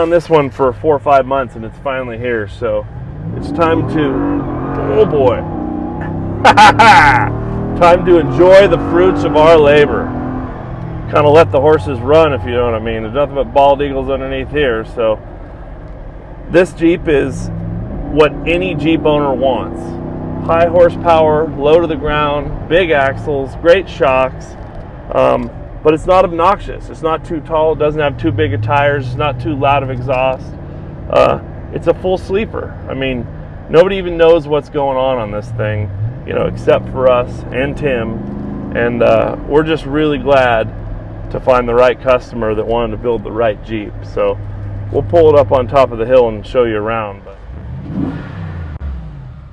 on this one for 4 or 5 months, and it's finally here. So it's time to, oh boy, time to enjoy the fruits of our labor. Kind of let the horses run, if you know what I mean. There's nothing but bald eagles underneath here. So this Jeep is what any Jeep owner wants. High horsepower, low to the ground, big axles, great shocks, but it's not obnoxious. It's not too tall, it doesn't have too big of tires, it's not too loud of exhaust. It's a full sleeper. I mean, nobody even knows what's going on this thing, you know, except for us and Tim, and we're just really glad to find the right customer that wanted to build the right Jeep. So we'll pull it up on top of the hill and show you around. But,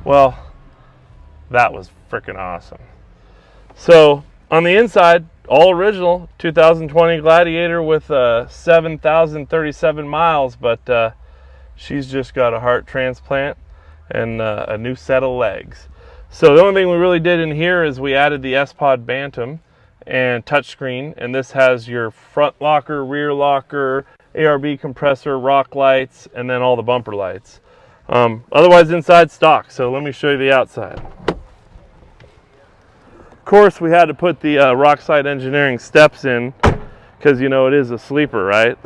well, that was freaking awesome. So on the inside, all original 2020 Gladiator with 7,037 miles, but she's just got a heart transplant and a new set of legs. So the only thing we really did in here is we added the S-Pod Bantam and touchscreen, and this has your front locker, rear locker, ARB compressor, rock lights, and then all the bumper lights. Otherwise inside stock. So let me show you the outside. Of course, we had to put the Rockside Engineering steps in because, you know, it is a sleeper, right?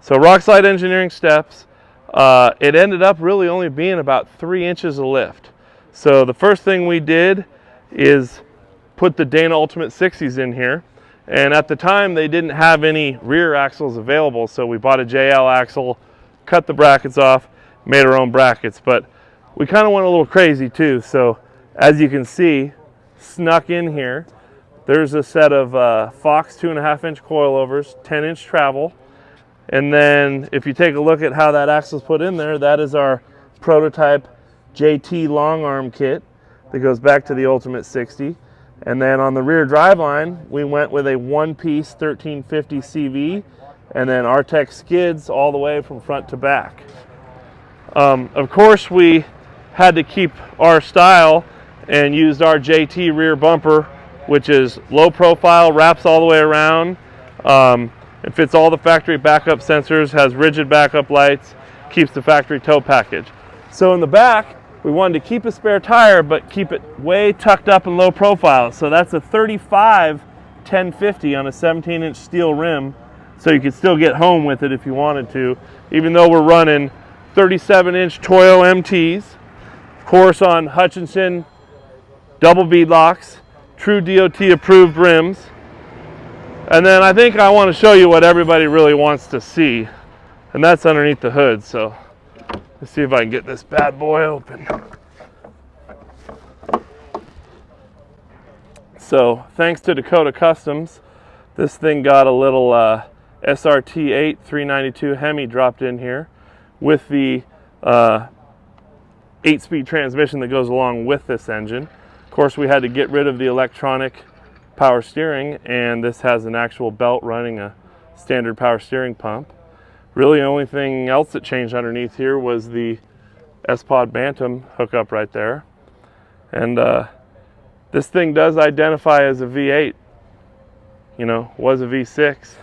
So Rockside Engineering steps, it ended up really only being about 3 inches of lift. So the first thing we did is put the Dana Ultimate 60s in here, and at the time they didn't have any rear axles available, so we bought a JL axle, cut the brackets off, made our own brackets. But we kind of went a little crazy too. So as you can see, snuck in here, there's a set of Fox 2.5-inch coilovers, 10-inch travel, and then if you take a look at how that axle is put in there, that is our prototype JT long arm kit that goes back to the Ultimate 60. And then on the rear driveline, we went with a one-piece 1350 CV, and then Artec skids all the way from front to back. Of course, we had to keep our style and used our JT rear bumper, which is low profile, wraps all the way around. It fits all the factory backup sensors, has rigid backup lights, keeps the factory tow package. So in the back, we wanted to keep a spare tire, but keep it way tucked up and low profile. So that's a 35 1050 on a 17-inch steel rim. So you could still get home with it if you wanted to, even though we're running 37-inch Toyo MTs, of course on Hutchinson double bead locks, true DOT approved rims. And then I think I want to show you what everybody really wants to see, and that's underneath the hood. So let's see if I can get this bad boy open. So thanks to Dakota Customs, this thing got a little SRT8 392 Hemi dropped in here with the 8-speed transmission that goes along with this engine. Of course, we had to get rid of the electronic power steering, and this has an actual belt running a standard power steering pump. Really, the only thing else that changed underneath here was the S-Pod Bantam hookup right there. And this thing does identify as a V8. You know, was a V6.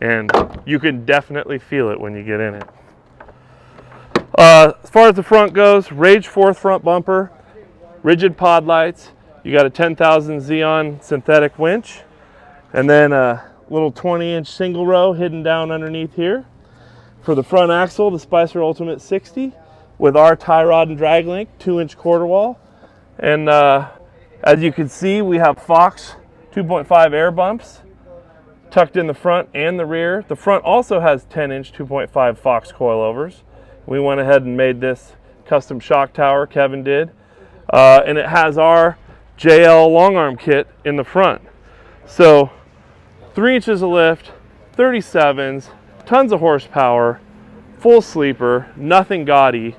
And you can definitely feel it when you get in it. As far as the front goes, Rage 4th front bumper, rigid pod lights. You got a 10,000 Xeon synthetic winch. And then little 20-inch single row hidden down underneath here. For the front axle, the Spicer Ultimate 60 with our tie rod and drag link, 2-inch quarter wall. And as you can see, we have Fox 2.5 air bumps tucked in the front and the rear. The front also has 10-inch 2.5 Fox coilovers. We went ahead and made this custom shock tower, Kevin did. And it has our JL long arm kit in the front. So 3 inches of lift, 37s, tons of horsepower, full sleeper, nothing gaudy.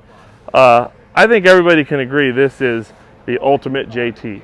I think everybody can agree this is the ultimate JT.